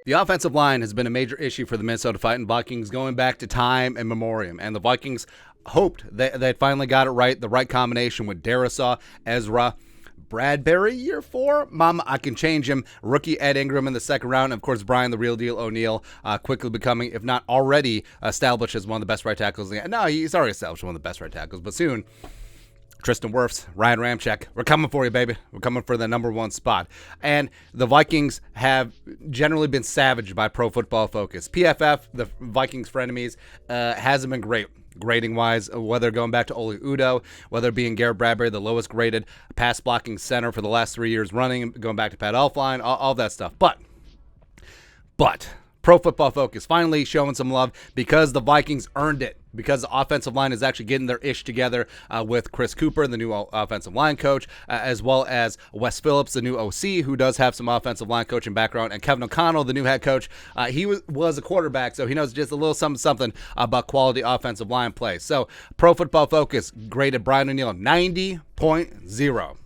The offensive line has been a major issue for the Minnesota Vikings going back to time and memoriam, and the Vikings hoped that they finally got it right, the right combination with Darrisaw, Ezra, Bradbury, year 4. Mama, I can change him. Rookie Ed Ingram in the second round. And of course, Brian, the real deal O'Neill, quickly becoming, if not already, established as one of the best right tackles. No, he's already established one of the best right tackles, but soon, Tristan Wirfs, Ryan Ramczyk, we're coming for you, baby. We're coming for the number 1 spot. And the Vikings have generally been savaged by Pro Football Focus. PFF, the Vikings frenemies, hasn't been great grading-wise, whether going back to Oli Udoh, whether being Garrett Bradbury, the lowest graded pass-blocking center for the last 3 years running, going back to Pat Elflein, all that stuff. But Pro Football Focus finally showing some love because the Vikings earned it, because the offensive line is actually getting their ish together with Chris Cooper, the new offensive line coach, as well as Wes Phillips, the new OC, who does have some offensive line coaching background, and Kevin O'Connell, the new head coach. He was a quarterback, so he knows just a little something about quality offensive line play. So Pro Football Focus graded Brian O'Neill 90.0.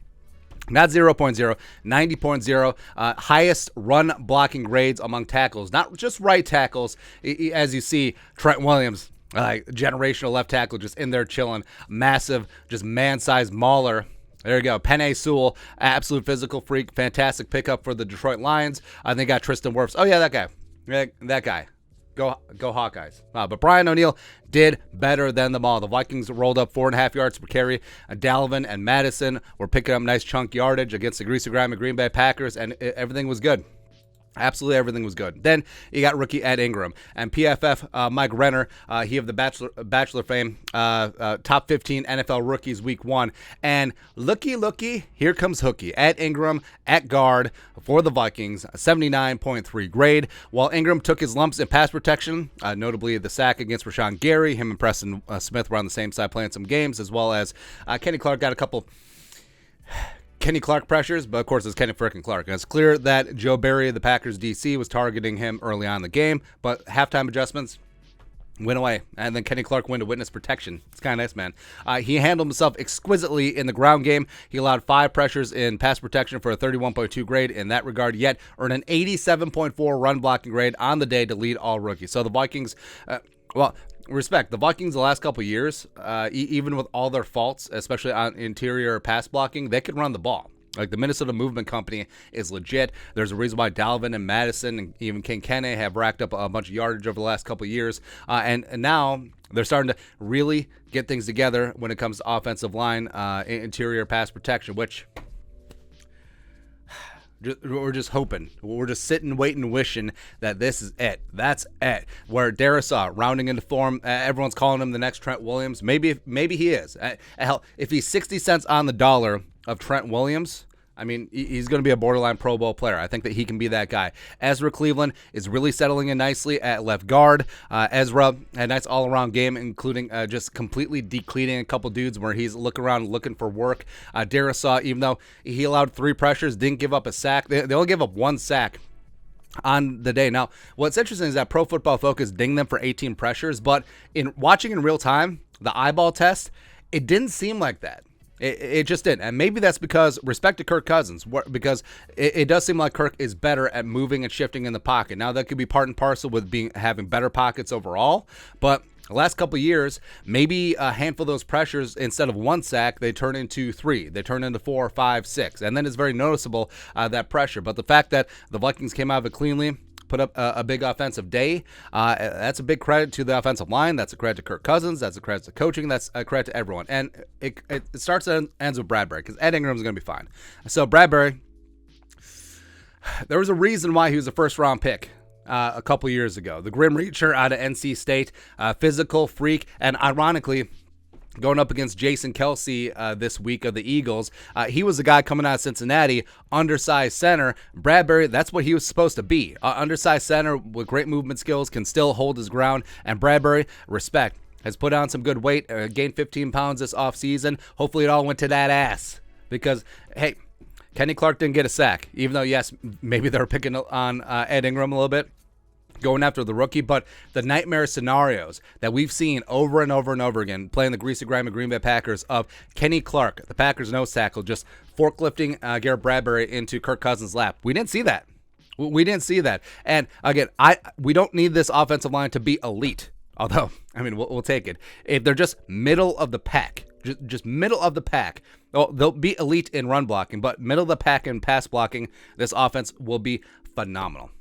Not 0.0, 90.0, highest run blocking grades among tackles, not just right tackles. As you see, Trent Williams, generational left tackle, just in there chilling, massive, just man-sized mauler. There you go. Penei Sewell, absolute physical freak, fantastic pickup for the Detroit Lions. They got Tristan Wirfs. Oh, yeah, that guy. That guy. Go Hawkeyes. But Brian O'Neill did better than them all. The Vikings rolled up 4.5 yards per carry. Dalvin and Madison were picking up nice chunk yardage against the Greasy, Grimy Green Bay Packers, and everything was good. Absolutely everything was good. Then you got rookie Ed Ingram and PFF Mike Renner. He of the Bachelor fame, top 15 NFL rookies week 1. And looky, here comes Hookie. Ed Ingram at guard for the Vikings, a 79.3 grade. While Ingram took his lumps in pass protection, notably the sack against Rashawn Gary, him and Preston Smith were on the same side playing some games, as well as Kenny Clark got a couple Kenny Clark pressures, but of course it's Kenny frickin' Clark. And it's clear that Joe Barry, the Packers DC, was targeting him early on in the game, but halftime adjustments went away, and then Kenny Clark went to witness protection. It's kind of nice, man. He handled himself exquisitely in the ground game. He allowed 5 pressures in pass protection for a 31.2 grade in that regard, yet earned an 87.4 run blocking grade on the day to lead all rookies. So the Vikings, respect. The Vikings the last couple years, even with all their faults, especially on interior pass blocking, they could run the ball. Like, the Minnesota Movement Company is legit. There's a reason why Dalvin and Madison and even King Kenne have racked up a bunch of yardage over the last couple of years. And now they're starting to really get things together when it comes to offensive line, interior pass protection, which we're just hoping. We're just sitting, waiting, wishing that this is it. That's it. Where Darrisaw rounding into form, everyone's calling him the next Trent Williams. Maybe he is. Hell, if he's 60 cents on the dollar of Trent Williams, I mean, he's going to be a borderline Pro Bowl player. I think that he can be that guy. Ezra Cleveland is really settling in nicely at left guard. Ezra had a nice all-around game, including just completely decleating a couple dudes where he's looking around looking for work. Darrisaw, even though he allowed 3 pressures, didn't give up a sack. They only gave up 1 sack on the day. Now, what's interesting is that Pro Football Focus dinged them for 18 pressures, but in watching in real time, the eyeball test, it didn't seem like that. It just didn't. And maybe that's because, respect to Kirk Cousins, because it does seem like Kirk is better at moving and shifting in the pocket. Now, that could be part and parcel with having better pockets overall, but the last couple of years, maybe a handful of those pressures, instead of 1 sack, they turn into 3. They turn into 4, 5, 6. And then it's very noticeable, that pressure. But the fact that the Vikings came out of it cleanly, put up a big offensive day, that's a big credit to the offensive line. That's a credit to Kirk Cousins. That's a credit to coaching. That's a credit to everyone. And it starts and ends with Bradbury, because Ed Ingram's going to be fine. So Bradbury, there was a reason why he was a first-round pick a couple years ago. The Grim Reacher out of NC State, physical freak, and ironically, going up against Jason Kelsey this week of the Eagles. He was the guy coming out of Cincinnati, undersized center. Bradbury, that's what he was supposed to be. Undersized center with great movement skills, can still hold his ground. And Bradbury, respect, has put on some good weight, gained 15 pounds this offseason. Hopefully it all went to that ass. Because, hey, Kenny Clark didn't get a sack. Even though, yes, maybe they were picking on Ed Ingram a little bit, going after the rookie, but the nightmare scenarios that we've seen over and over and over again playing the Greasy, Grimy Green Bay Packers of Kenny Clark, the Packers nose tackle, just forklifting Garrett Bradbury into Kirk Cousins' lap. We didn't see that. We didn't see that. And again, we don't need this offensive line to be elite. Although, I mean, we'll take it. If they're just middle of the pack, just middle of the pack, well, they'll be elite in run blocking, but middle of the pack in pass blocking, this offense will be phenomenal.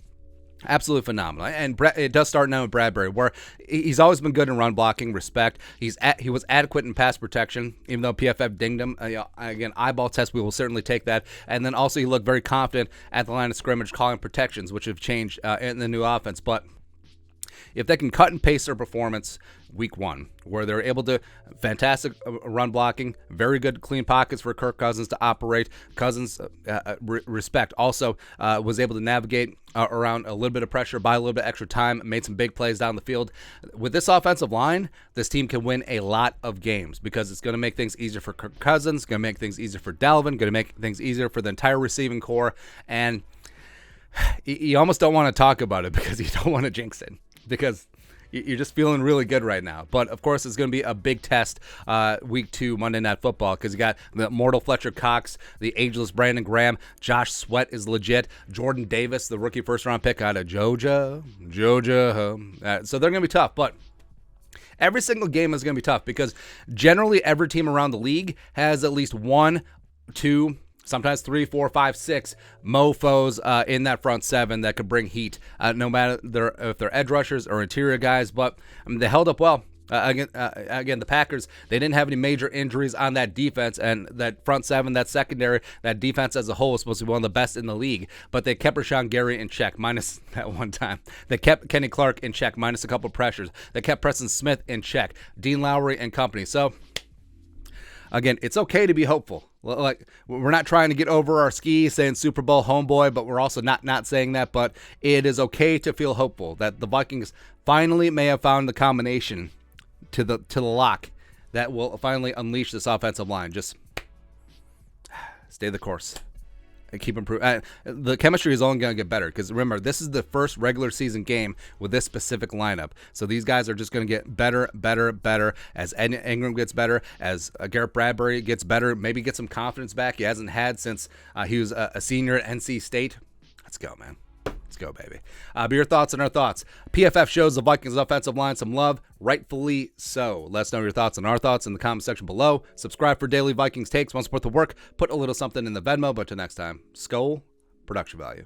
Absolutely phenomenal. And it does start now with Bradbury, where he's always been good in run blocking, respect. He was adequate in pass protection, even though PFF dinged him. Again, eyeball test, we will certainly take that. And then also he looked very confident at the line of scrimmage calling protections, which have changed in the new offense. But if they can cut and paste their performance week one, where they're able to fantastic run blocking, very good clean pockets for Kirk Cousins to operate. Cousins, respect, also was able to navigate around a little bit of pressure, buy a little bit extra time, made some big plays down the field. With this offensive line, this team can win a lot of games because it's going to make things easier for Kirk Cousins, going to make things easier for Dalvin, going to make things easier for the entire receiving core. And you almost don't want to talk about it because you don't want to jinx it, because you're just feeling really good right now. But, of course, it's going to be a big test week 2 Monday Night Football because you got the immortal Fletcher Cox, the ageless Brandon Graham, Josh Sweat is legit, Jordan Davis, the rookie first-round pick out of Georgia. So they're going to be tough. But every single game is going to be tough because generally every team around the league has at least 1, 2, sometimes 3, 4, 5, 6 mofos in that front seven that could bring heat, no matter if they're edge rushers or interior guys. But I mean, they held up well. Again, the Packers, they didn't have any major injuries on that defense, and that front seven, that secondary, that defense as a whole is supposed to be one of the best in the league. But they kept Rashawn Gary in check, minus that one time. They kept Kenny Clark in check, minus a couple pressures. They kept Preston Smith in check, Dean Lowry and company. So, again, it's okay to be hopeful. Like, we're not trying to get over our skis saying Super Bowl homeboy, but we're also not saying that. But it is okay to feel hopeful that the Vikings finally may have found the combination to the lock that will finally unleash this offensive line. Just stay the course and keep improving. The chemistry is only going to get better because, remember, this is the first regular season game with this specific lineup. So these guys are just going to get better as Ingram gets better, as Garrett Bradbury gets better, maybe get some confidence back he hasn't had since he was a senior at NC State. Let's go, man. Let's go, baby. But your thoughts on our thoughts. PFF shows the Vikings offensive line some love, rightfully so. Let us know your thoughts on our thoughts in the comment section below. Subscribe for daily Vikings takes. Want to support the work? Put a little something in the Venmo. But till next time, Skol, production value.